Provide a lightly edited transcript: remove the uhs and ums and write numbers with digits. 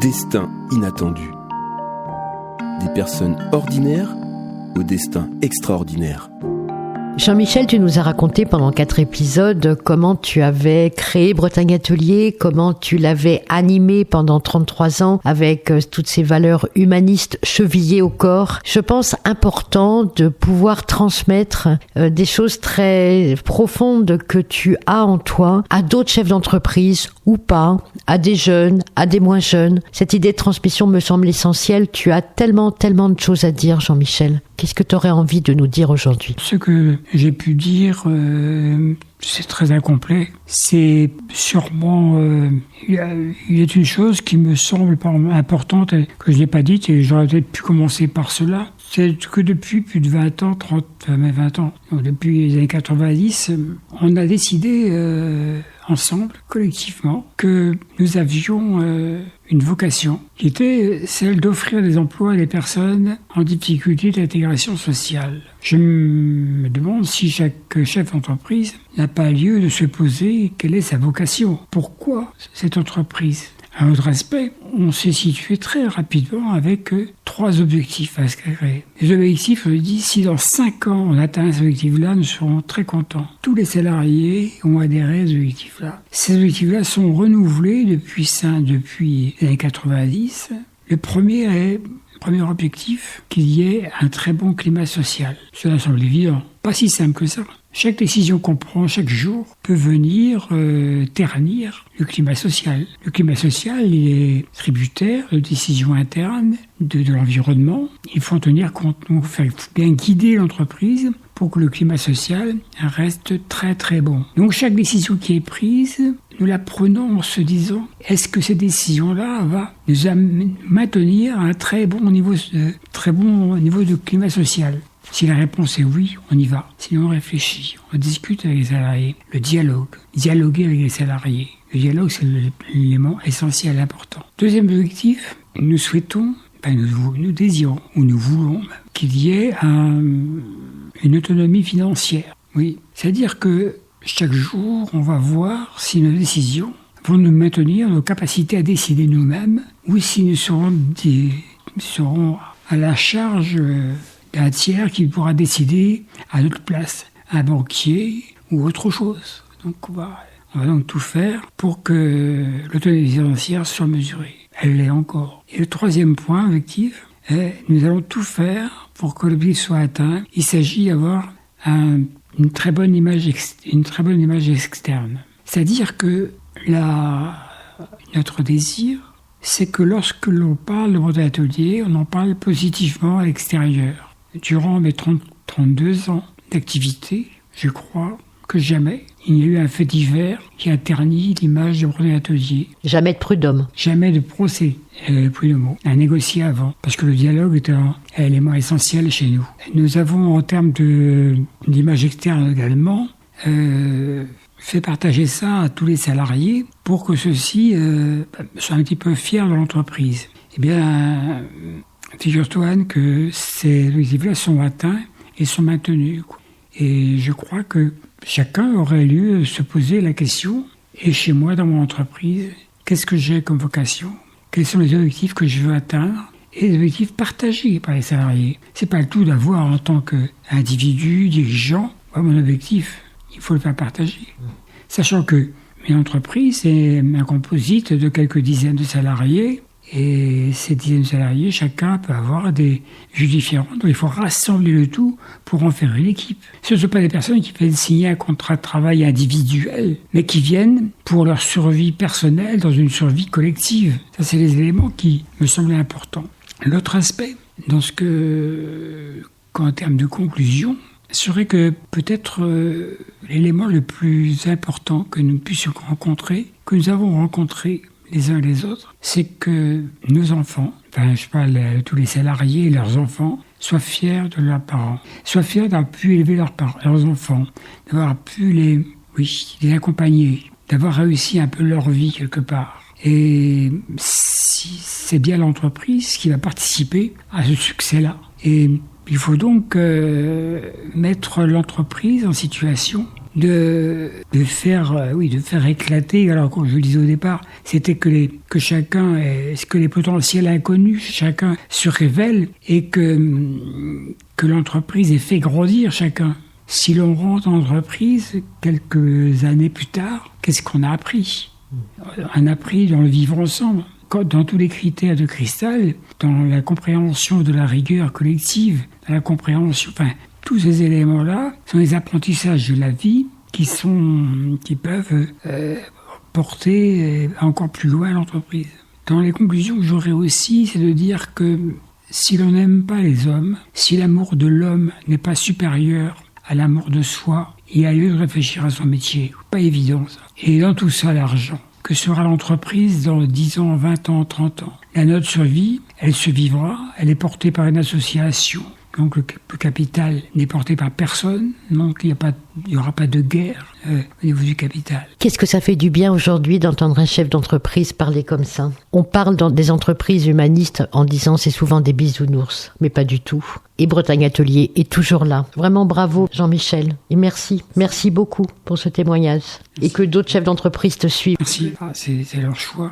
Destin inattendu. Des personnes ordinaires au destin extraordinaire. Jean-Michel, tu nous as raconté pendant 4 épisodes comment tu avais créé Bretagne Atelier, comment tu l'avais animé pendant 33 ans avec toutes ces valeurs humanistes chevillées au corps. Je pense important de pouvoir transmettre des choses très profondes que tu as en toi à d'autres chefs d'entreprise ou pas, à des jeunes, à des moins jeunes. Cette idée de transmission me semble essentielle. Tu as tellement de choses à dire, Jean-Michel. Qu'est-ce que tu aurais envie de nous dire aujourd'hui ? Ce que j'ai pu dire, c'est très incomplet. C'est sûrement... il y a une chose qui me semble importante et que je n'ai pas dite, et j'aurais peut-être pu commencer par cela. C'est que depuis plus de 20 ans, 20 ans, donc depuis les années 90, on a décidé ensemble, collectivement, que nous avions une vocation qui était celle d'offrir des emplois à des personnes en difficulté d'intégration sociale. Je me demande si chaque chef d'entreprise n'a pas lieu de se poser quelle est sa vocation. Pourquoi cette entreprise ? Un autre aspect, on s'est situé très rapidement avec 3 objectifs à se créer. Les objectifs, on dit, si dans 5 ans on atteint ces objectifs-là, nous serons très contents. Tous les salariés ont adhéré à ces objectifs-là. Ces objectifs-là sont renouvelés depuis les années 90. Le premier objectif, qu'il y ait un très bon climat social. Cela semble évident. Pas si simple que ça. Chaque décision qu'on prend chaque jour peut venir ternir le climat social. Le climat social, il est tributaire de décisions internes, de l'environnement. Il faut en tenir compte. Il faut bien guider l'entreprise pour que le climat social reste très très bon. Donc chaque décision qui est prise, nous la prenons en se disant, est-ce que cette décision-là va nous maintenir à un très bon niveau de climat social ? Si la réponse est oui, on y va. Sinon, on réfléchit, on discute avec les salariés. Le dialogue, dialoguer avec les salariés. Le dialogue, c'est l'élément essentiel, important. Deuxième objectif, nous souhaitons, nous désirons, ou nous voulons qu'il y ait une autonomie financière. Oui, c'est-à-dire que chaque jour, on va voir si nos décisions vont nous maintenir nos capacités à décider nous-mêmes, ou si nous serons à la charge d'un tiers qui pourra décider à notre place, un banquier ou autre chose. Donc on va donc tout faire pour que l'autonomie financière soit mesurée. Elle l'est encore. Et le troisième point, objectif, est nous allons tout faire pour que l'objectif soit atteint. Il s'agit d'avoir une très bonne image externe. C'est-à-dire que notre désir, c'est que lorsque l'on parle de Bretagne Atelier, on en parle positivement à l'extérieur. Durant mes 32 ans d'activité, je crois que jamais il n'y a eu un fait divers qui a terni l'image de Bretagne Atelier. Jamais de prud'homme. Jamais de procès, prud'homme, à négocier avant, parce que le dialogue est un élément essentiel chez nous. Nous avons, en termes d'image externe également, fait partager ça à tous les salariés pour que ceux-ci soient un petit peu fiers de l'entreprise. Eh bien, figure-toi, Anne, que ces objectifs-là sont atteints et sont maintenus. Et je crois que chacun aurait lieu se poser la question, et chez moi, dans mon entreprise, qu'est-ce que j'ai comme vocation ? Quels sont les objectifs que je veux atteindre ? Et les objectifs partagés par les salariés. C'est pas le tout d'avoir en tant qu'individu, dirigeant, mon objectif, il faut le faire partager. Sachant que une entreprise, c'est un composite de quelques dizaines de salariés, et ces dizaines de salariés, chacun peut avoir des vues différentes. Donc il faut rassembler le tout pour en faire une équipe. Ce ne sont pas des personnes qui viennent signer un contrat de travail individuel, mais qui viennent pour leur survie personnelle dans une survie collective. Ça, c'est les éléments qui me semblaient importants. L'autre aspect, en termes de conclusion, serait que peut-être l'élément le plus important que nous puissions rencontrer, que nous avons rencontré les uns et les autres, c'est que nos enfants, je parle de tous les salariés et leurs enfants, soient fiers de leurs parents, soient fiers d'avoir pu élever leurs enfants, d'avoir pu les accompagner, d'avoir réussi un peu leur vie quelque part. Et c'est bien l'entreprise qui va participer à ce succès-là. Et il faut donc mettre l'entreprise en situation de faire éclater. Alors, comme je le disais au départ, c'était que les potentiels inconnus, chacun se révèle et que l'entreprise ait fait grandir chacun. Si l'on rentre en entreprise, quelques années plus tard, qu'est-ce qu'on a appris ? On a appris dans le vivre ensemble. Dans tous les critères de Cristal, dans la compréhension de la rigueur collective, dans la compréhension, tous ces éléments-là sont des apprentissages de la vie qui peuvent porter encore plus loin l'entreprise. Dans les conclusions que j'aurais aussi, c'est de dire que si l'on n'aime pas les hommes, si l'amour de l'homme n'est pas supérieur à l'amour de soi, il y a lieu de réfléchir à son métier. Pas évident, ça. Et dans tout ça, l'argent. Que sera l'entreprise dans 10 ans, 20 ans, 30 ans ? La nôtre survit, elle se vivra, elle est portée par une association. Donc le capital n'est porté par personne, donc il n'y aura pas de guerre au niveau du capital. Qu'est-ce que ça fait du bien aujourd'hui d'entendre un chef d'entreprise parler comme ça ? On parle dans des entreprises humanistes en disant c'est souvent des bisounours, mais pas du tout. Et Bretagne Atelier est toujours là. Vraiment bravo Jean-Michel, et merci. Merci beaucoup pour ce témoignage. Merci. Et que d'autres chefs d'entreprise te suivent. Merci, c'est leur choix.